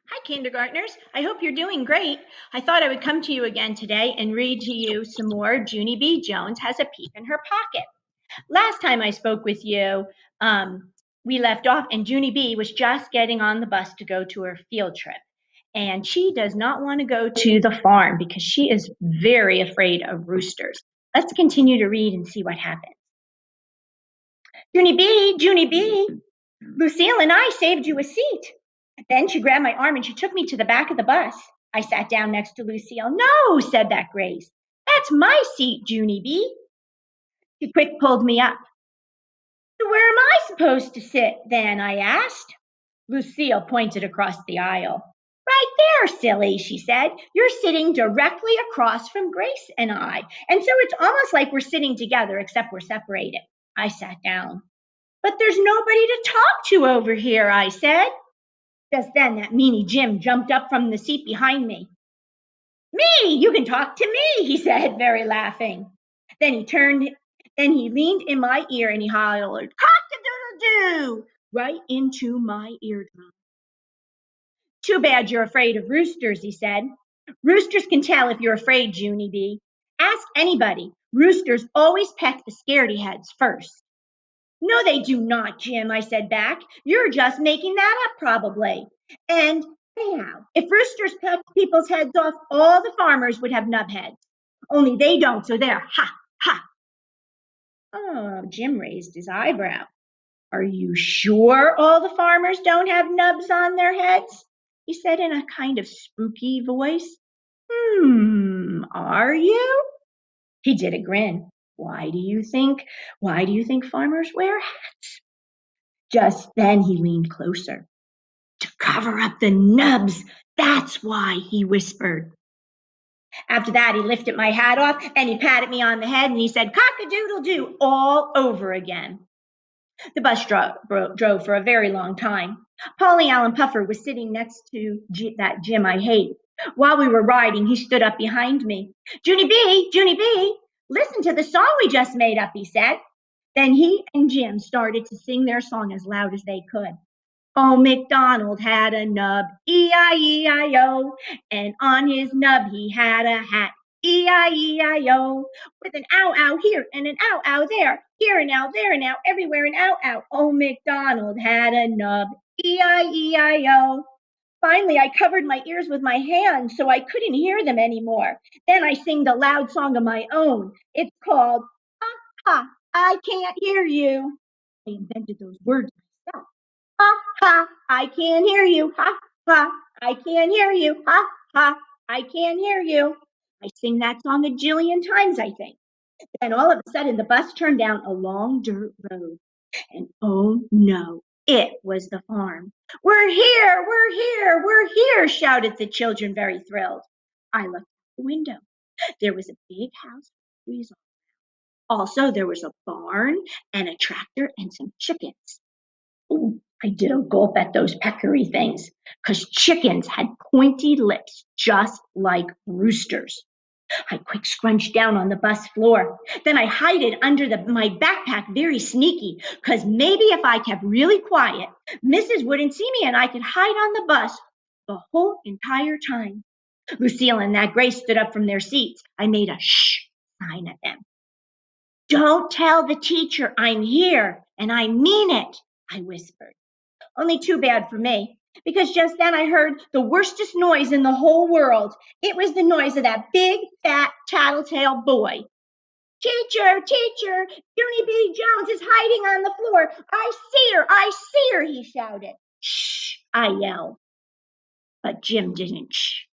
Hi, kindergartners. I hope you're doing great. I thought I would come to you again today and read to you some more Junie B. Jones Has a Peep in Her Pocket. Last time I spoke with you, we left off, and Junie B. was just getting on the bus to go to her field trip. And she does not want to go to the farm because she is very afraid of roosters. Let's continue to read and see what happens. Junie B, Lucille and I saved you a seat. Then she grabbed my arm and she took me to the back of the bus. I sat down next to Lucille. No, said that Grace. That's my seat, Junie B. She quick pulled me up. So where am I supposed to sit then? I asked. Lucille pointed across the aisle. Right there, silly, she said. You're sitting directly across from Grace and I. And so it's almost like we're sitting together, except we're separated. I sat down. But there's nobody to talk to over here, I said. Just then, that meanie Jim jumped up from the seat behind me. Me, you can talk to me, he said, very laughing. Then he leaned in my ear and he hollered, cock-a-doodle-doo, right into my eardrum. Too bad you're afraid of roosters, he said. Roosters can tell if you're afraid, Junie B. Ask anybody. Roosters always peck the scaredy heads first. No, they do not, Jim, I said back. You're just making that up, probably. And anyhow, if roosters pecked people's heads off, all the farmers would have nub heads. Only they don't, so there, ha, ha. Oh, Jim raised his eyebrow. Are you sure all the farmers don't have nubs on their heads? He said in a kind of spooky voice. Are you? He did a grin. Why do you think farmers wear hats? Just then he leaned closer. To cover up the nubs, that's why, he whispered. After that, he lifted my hat off and he patted me on the head and he said, cock-a-doodle-doo, all over again. The bus drove for a very long time. Polly Allen Puffer was sitting next to that Jim I hate. While we were riding, he stood up behind me. Junie B, listen to the song we just made up, he said. Then he and Jim started to sing their song as loud as they could. Old MacDonald had a nub, E-I-E-I-O, and on his nub he had a hat, E-I-E-I-O, with an ow-ow here and an ow-ow there, here and now, there and now, everywhere an ow-ow. Old MacDonald had a nub, E-I-E-I-O. Finally, I covered my ears with my hands so I couldn't hear them anymore. Then I sing a loud song of my own. It's called, Ha, Ha, I Can't Hear You. I invented those words myself. Ha, ha, I can't hear you. Ha, ha, I can't hear you. Ha, ha, I can't hear you. I sing that song a jillion times, I think. Then all of a sudden, the bus turned down a long dirt road. And oh no, it was the farm. We're here, we're here, we're here, shouted the children, very thrilled. I looked out the window. There was a big house with trees on. Also, there was a barn and a tractor and some chickens. Ooh, I did a gulp at those peccary things, because chickens had pointy lips just like roosters. I quick scrunched down on the bus floor. Then I hid under my backpack very sneaky, because maybe if I kept really quiet, Mrs. wouldn't see me and I could hide on the bus the whole entire time. Lucille and that Grace stood up from their seats. I made a shh sign at them. Don't tell the teacher I'm here, and I mean it, I whispered. Only too bad for me, because just then I heard the worstest noise in the whole world. It was the noise of that big, fat, tattletale boy. Teacher, teacher, Junie B. Jones is hiding on the floor. I see her, he shouted. Shh, I yelled. But Jim didn't shh.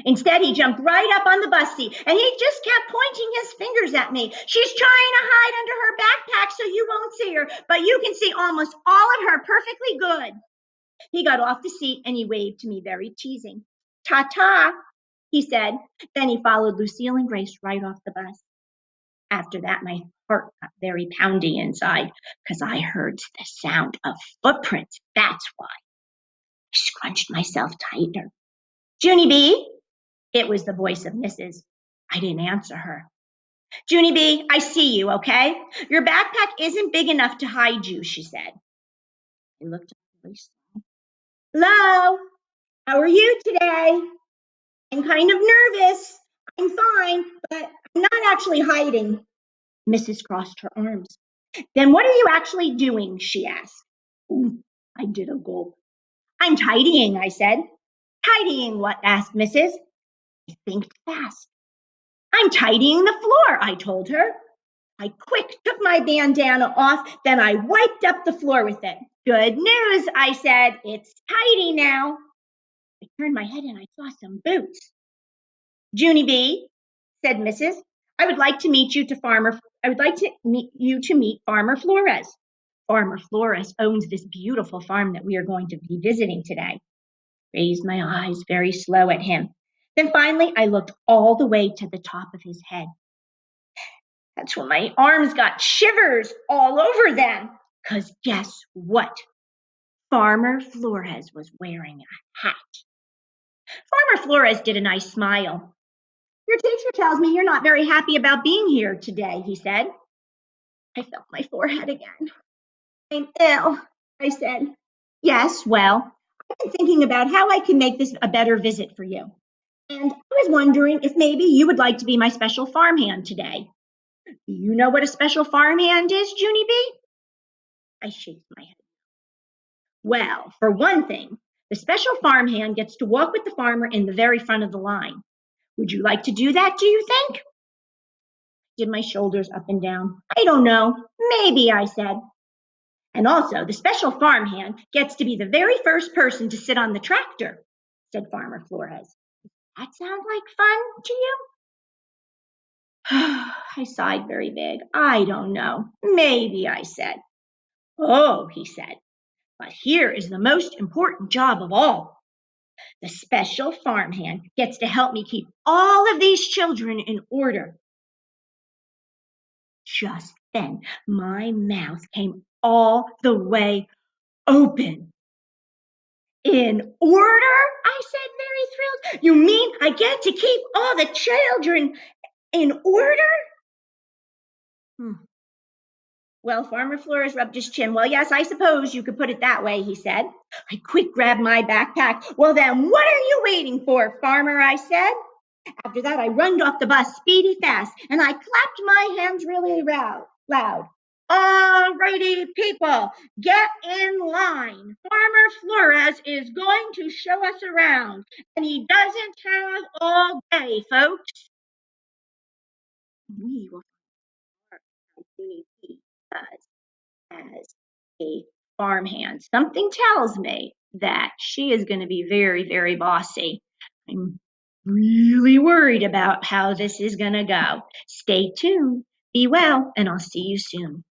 Instead, he jumped right up on the bus seat, and he just kept pointing his fingers at me. She's trying to hide under her backpack so you won't see her, but you can see almost all of her perfectly good. He got off the seat and he waved to me, very teasing. Ta-ta, he said. Then he followed Lucille and Grace right off the bus. After that, my heart got very poundy inside, because I heard the sound of footprints. That's why. I scrunched myself tighter. Junie B, it was the voice of Mrs. I didn't answer her. Junie B, I see you, okay? Your backpack isn't big enough to hide you, she said. I looked at the voice. Hello? How are you today? I'm kind of nervous. I'm fine, but I'm not actually hiding. Mrs. crossed her arms. Then what are you actually doing? She asked. Ooh, I did a gulp. I'm tidying, I said. Tidying what? Asked Mrs. I think fast. I'm tidying the floor, I told her. I quick took my bandana off, then I wiped up the floor with it. Good news, I said. It's tidy now. I turned my head and I saw some boots. Junie B, said Mrs. I would like to meet you to meet Farmer Flores. Farmer Flores owns this beautiful farm that we are going to be visiting today. Raised my eyes very slow at him. Then finally I looked all the way to the top of his head. That's when my arms got shivers all over them. 'Cause guess what? Farmer Flores was wearing a hat. Farmer Flores did a nice smile. Your teacher tells me you're not very happy about being here today, he said. I felt my forehead again. I'm ill, I said. Yes, well, I've been thinking about how I can make this a better visit for you. And I was wondering if maybe you would like to be my special farmhand today. Do you know what a special farmhand is, Junie B? I shaked my head. Well, for one thing, the special farmhand gets to walk with the farmer in the very front of the line. Would you like to do that, do you think? Did my shoulders up and down. I don't know. Maybe, I said. And also, the special farmhand gets to be the very first person to sit on the tractor, said Farmer Flores. That sound like fun to you? I sighed very big. I don't know. Maybe, I said. Oh, he said, but here is the most important job of all. The special farmhand gets to help me keep all of these children in order. Just then, my mouth came all the way open. In order? I said, very thrilled. You mean I get to keep all the children in order? Well, Farmer Flores rubbed his chin. Well, yes, I suppose you could put it that way, he said. I quick grabbed my backpack. Well, then what are you waiting for, Farmer? I said. After that, I runned off the bus speedy fast, and I clapped my hands really loud. All righty, people, get in line. Farmer Flores is going to show us around, and he doesn't have all day, folks. We will start as a farmhand. Something tells me that she is going to be very, very bossy. I'm really worried about how this is going to go. Stay tuned, be well, and I'll see you soon.